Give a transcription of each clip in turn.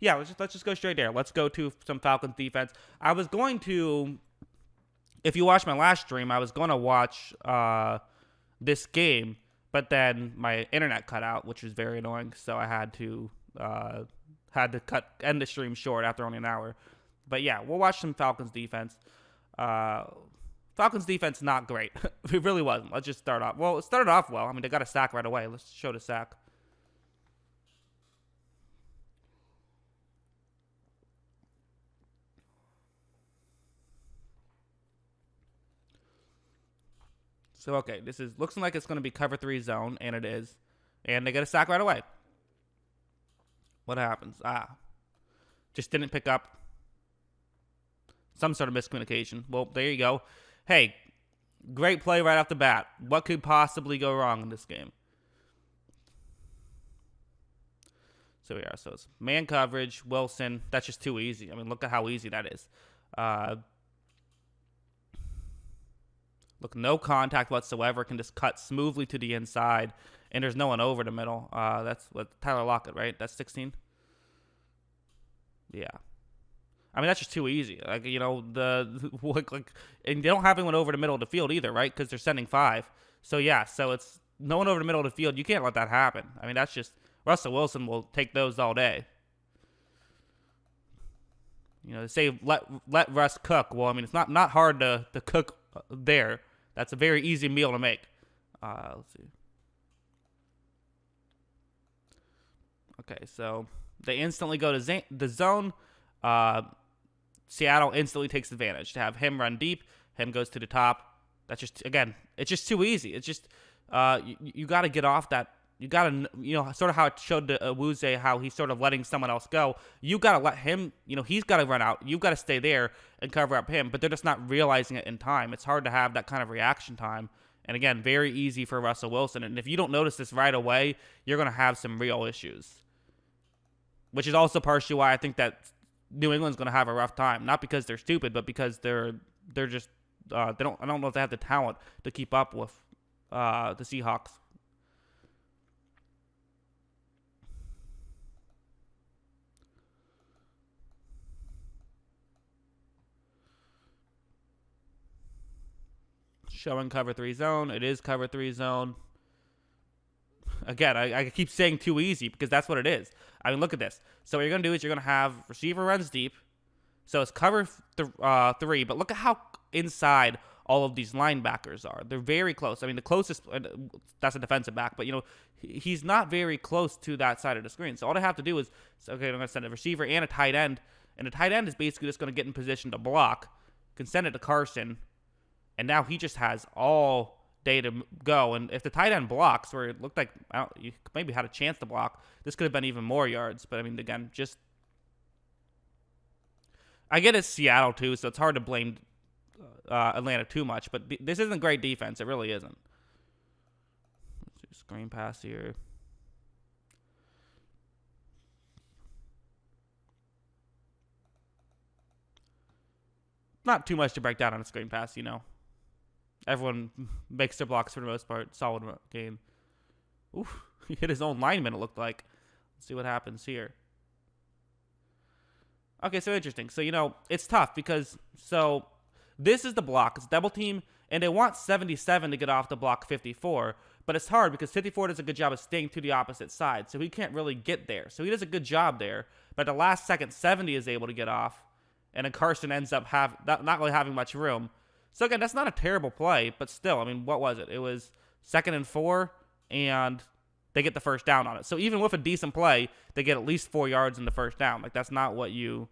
Yeah, let's just go straight there. Let's go to some Falcons defense. I was going to, if you watched my last stream, I was going to watch this game, but then my internet cut out, which was very annoying. So I had to end the stream short after only an hour. But yeah, we'll watch some Falcons defense. Uh, Falcons defense not great. It really wasn't. Let's just start off. Well, it started off well. I mean, they got a sack right away. Let's show the sack. So okay, this is looks like it's going to be cover 3 zone, and it is. And they get a sack right away. What happens? Just didn't pick up. Some sort of miscommunication. Well, there you go. Hey, great play right off the bat. What could possibly go wrong in this game? So yeah, so it's man coverage, Wilson. That's just too easy. I mean, look at how easy that is. Look, no contact whatsoever. Can just cut smoothly to the inside, and there's no one over the middle. That's what Tyler Lockett, right? That's 16. Yeah. I mean, that's just too easy. Like, you know, and they don't have anyone over the middle of the field either, right? Because they're sending 5. So yeah, so it's no one over the middle of the field. You can't let that happen. I mean, that's just Russell Wilson will take those all day. You know, they say let Russ cook. Well, I mean, it's not hard to cook there. That's a very easy meal to make. Let's see. Okay, so they instantly go to the zone. Seattle instantly takes advantage to have him run deep. Him goes to the top. That's just, again, it's just too easy. It's just you got to get off that. You got to, you know, sort of how it showed to woes, how he's sort of letting someone else go. You got to let him, you know, he's got to run out. You've got to stay there and cover up him, but they're just not realizing it in time. It's hard to have that kind of reaction time. And again, very easy for Russell Wilson. And if you don't notice this right away, you're going to have some real issues. Which is also partially why I think that New England's going to have a rough time. Not because they're stupid, but because they're just I don't know if they have the talent to keep up with the Seahawks. Showing cover 3 zone. It is cover 3 zone. Again, I keep saying too easy because that's what it is. I mean, look at this. So what you're going to do is you're going to have receiver runs deep. So it's cover 3, but look at how inside all of these linebackers are. They're very close. I mean, the closest, that's a defensive back, but, you know, he's not very close to that side of the screen. So all they have to do is, okay, I'm going to send a receiver and a tight end, and the tight end is basically just going to get in position to block, can send it to Carson, and now he just has all day to go. And if the tight end blocks, where it looked like you maybe had a chance to block, this could have been even more yards. But I mean, again, just I get it's Seattle too, so it's hard to blame Atlanta too much. But this isn't great defense. It really isn't. Let's do screen pass here. Not too much to break down on a screen pass, you know. Everyone makes their blocks for the most part. Solid game. Oof, he hit his own lineman, it looked like. Let's see what happens here. Okay, so interesting. So, you know, it's tough because, so, this is the block. It's double team, and they want 77 to get off the block 54. But it's hard because 54 does a good job of staying to the opposite side, so he can't really get there. So he does a good job there. But at the last second, 70 is able to get off, and then Carson ends up not really having much room. So, again, that's not a terrible play, but still, I mean, what was it? It was 2nd and 4, and they get the first down on it. So, even with a decent play, they get at least 4 yards in the first down. Like, that's not what you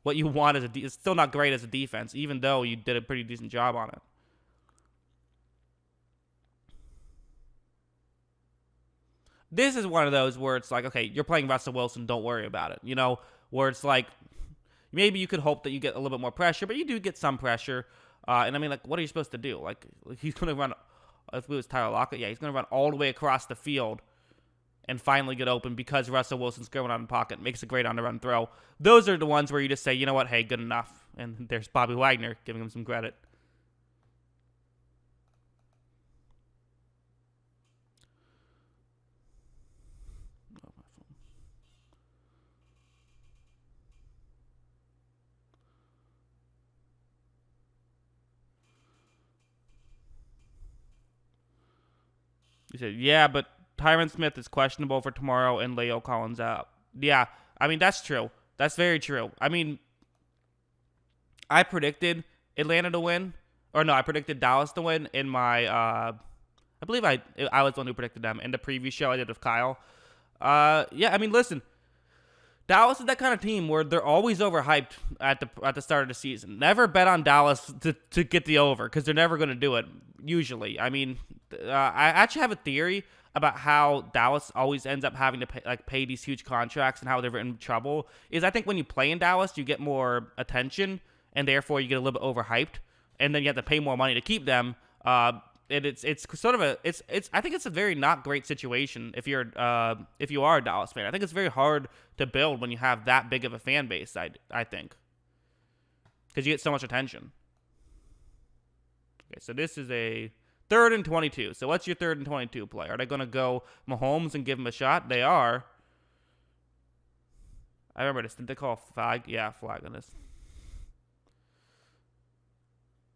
want as it's still not great as a defense, even though you did a pretty decent job on it. This is one of those where it's like, okay, you're playing Russell Wilson, don't worry about it. You know, where it's like, maybe you could hope that you get a little bit more pressure, but you do get some pressure. And I mean, like, what are you supposed to do? Like he's going to run, if it was Tyler Lockett, yeah, he's going to run all the way across the field and finally get open because Russell Wilson's going out in the pocket, makes a great on-the-run throw. Those are the ones where you just say, you know what, hey, good enough. And there's Bobby Wagner giving him some credit. You said, yeah, but Tyron Smith is questionable for tomorrow and Leo Collins out. Yeah, I mean, that's true. That's very true. I mean, I predicted Atlanta to win. Or no, I predicted Dallas to win in my, I believe I was the one who predicted them in the preview show I did with Kyle. Yeah, I mean, listen, Dallas is that kind of team where they're always overhyped at the start of the season. Never bet on Dallas to get the over because they're never going to do it, usually. I mean, I actually have a theory about how Dallas always ends up having to pay these huge contracts and how they're in trouble. I think when you play in Dallas, you get more attention, and therefore you get a little bit overhyped, and then you have to pay more money to keep them. And it's sort of I think it's a very not great situation if you are a Dallas fan. I think it's very hard to build when you have that big of a fan base. I think because you get so much attention. Okay, so this is a 3rd and 22. So what's your 3rd and 22 play? Are they going to go Mahomes and give him a shot? They are. I remember this. Didn't they call flag? Yeah, flag on this.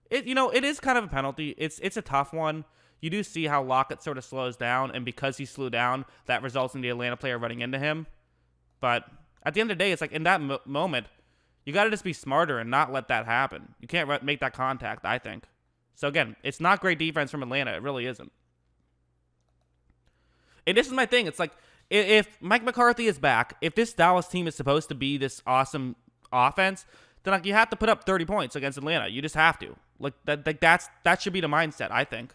It is kind of a penalty. It's a tough one. You do see how Lockett sort of slows down, and because he slowed down, that results in the Atlanta player running into him. But at the end of the day, it's like in that moment, you got to just be smarter and not let that happen. You can't make that contact, I think. So again, it's not great defense from Atlanta. It really isn't. And this is my thing. It's like if Mike McCarthy is back, if this Dallas team is supposed to be this awesome offense, then like you have to put up 30 points against Atlanta. You just have to. Like that should be the mindset, I think.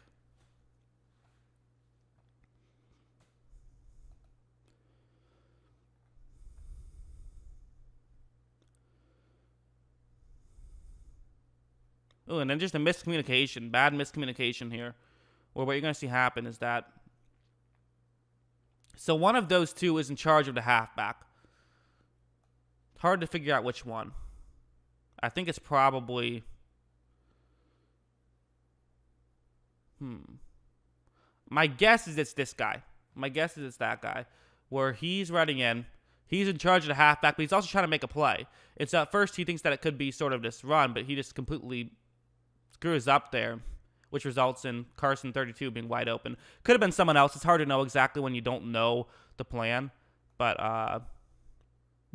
Oh, and then just a miscommunication, bad miscommunication here. Or what you're going to see happen is that so one of those two is in charge of the halfback. Hard to figure out which one. I think it's probably my guess is it's this guy. My guess is it's that guy where he's running in. He's in charge of the halfback, but he's also trying to make a play. And so at first he thinks that it could be sort of this run, but he just completely screws up there, which results in Carson 32 being wide open. Could have been someone else. It's hard to know exactly when you don't know the plan, but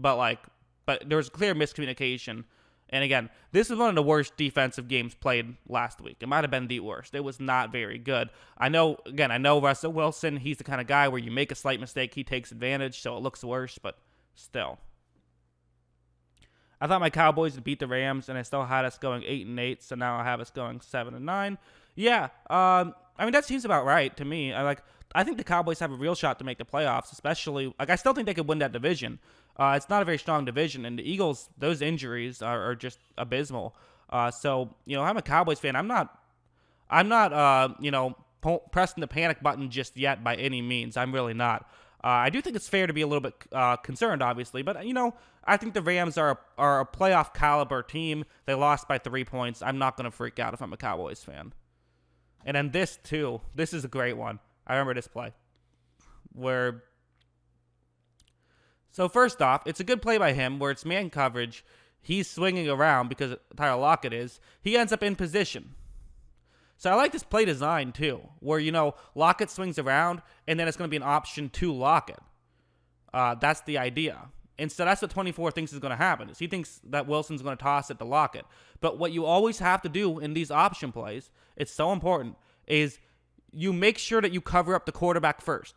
there was clear miscommunication. And again, this is one of the worst defensive games played last week. It might have been the worst. It was not very good. I know Russell Wilson, he's the kind of guy where you make a slight mistake, he takes advantage, so it looks worse, but still. I thought my Cowboys would beat the Rams, and I still had us going 8-8, so now I have us going 7-9. Yeah, I mean, that seems about right to me. I think the Cowboys have a real shot to make the playoffs, especially, I still think they could win that division. It's not a very strong division, and the Eagles, those injuries are just abysmal. So, I'm a Cowboys fan. I'm not pressing the panic button just yet by any means. I'm really not. I do think it's fair to be a little bit concerned, obviously, but, I think the Rams are a playoff caliber team. They lost by 3 points. I'm not going to freak out if I'm a Cowboys fan. And then this, too. This is a great one. I remember this play where... So first off, it's a good play by him where it's man coverage. He's swinging around because Tyler Lockett is. He ends up in position. So I like this play design too, where, Lockett swings around and then it's going to be an option to Lockett. That's the idea. And so that's what 24 thinks is going to happen. Is he thinks that Wilson's going to toss it to Lockett. But what you always have to do in these option plays, it's so important, is you make sure that you cover up the quarterback first.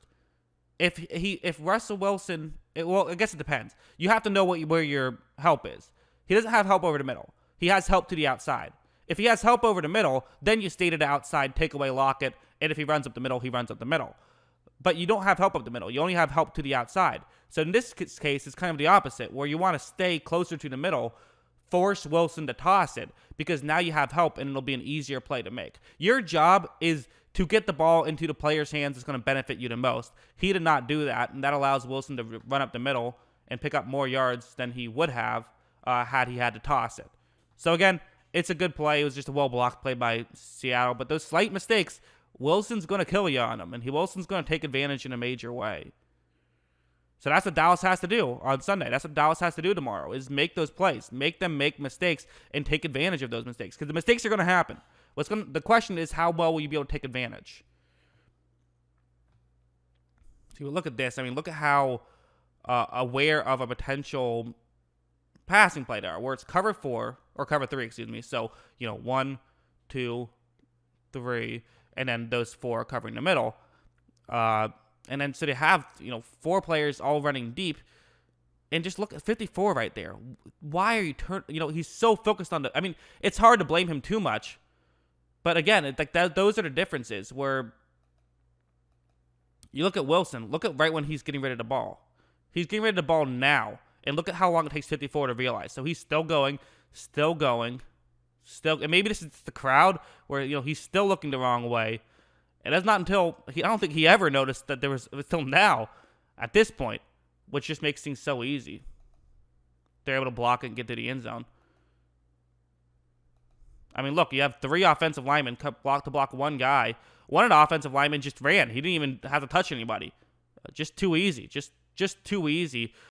If Russell Wilson, I guess it depends. You have to know where your help is. He doesn't have help over the middle. He has help to the outside. If he has help over the middle, then you stay to the outside, take away Lockett, and if he runs up the middle, he runs up the middle. But you don't have help up the middle. You only have help to the outside. So in this case, it's kind of the opposite, where you want to stay closer to the middle, force Wilson to toss it, because now you have help and it'll be an easier play to make. Your job is to get the ball into the player's hands that's going to benefit you the most. He did not do that, and that allows Wilson to run up the middle and pick up more yards than he would have had he had to toss it. So again, it's a good play. It was just a well-blocked play by Seattle, but those slight mistakes, Wilson's going to kill you on them, and Wilson's going to take advantage in a major way. So that's what Dallas has to do on Sunday. That's what Dallas has to do tomorrow, is make those plays. Make them make mistakes and take advantage of those mistakes, because the mistakes are going to happen. The question is, how well will you be able to take advantage? So you look at this. I mean, look at how aware of a potential passing play there, where it's cover 4 or cover 3, excuse me. So 1, 2, 3, and then those 4 covering the middle. And then so they have 4 players all running deep. And just look at 54 right there. Why are you he's so focused on I mean, it's hard to blame him too much. But again, it's like those are the differences where you look at Wilson. Look at right when he's getting rid of the ball. He's getting rid of the ball now. And look at how long it takes 54 to realize. So he's still going. And maybe this is the crowd where, he's still looking the wrong way. And that's not until, I don't think he ever noticed that there was, until now, at this point, which just makes things so easy. They're able to block it and get to the end zone. I mean, look, you have 3 offensive linemen block one guy. One of the offensive linemen just ran. He didn't even have to touch anybody. Just too easy. Just too easy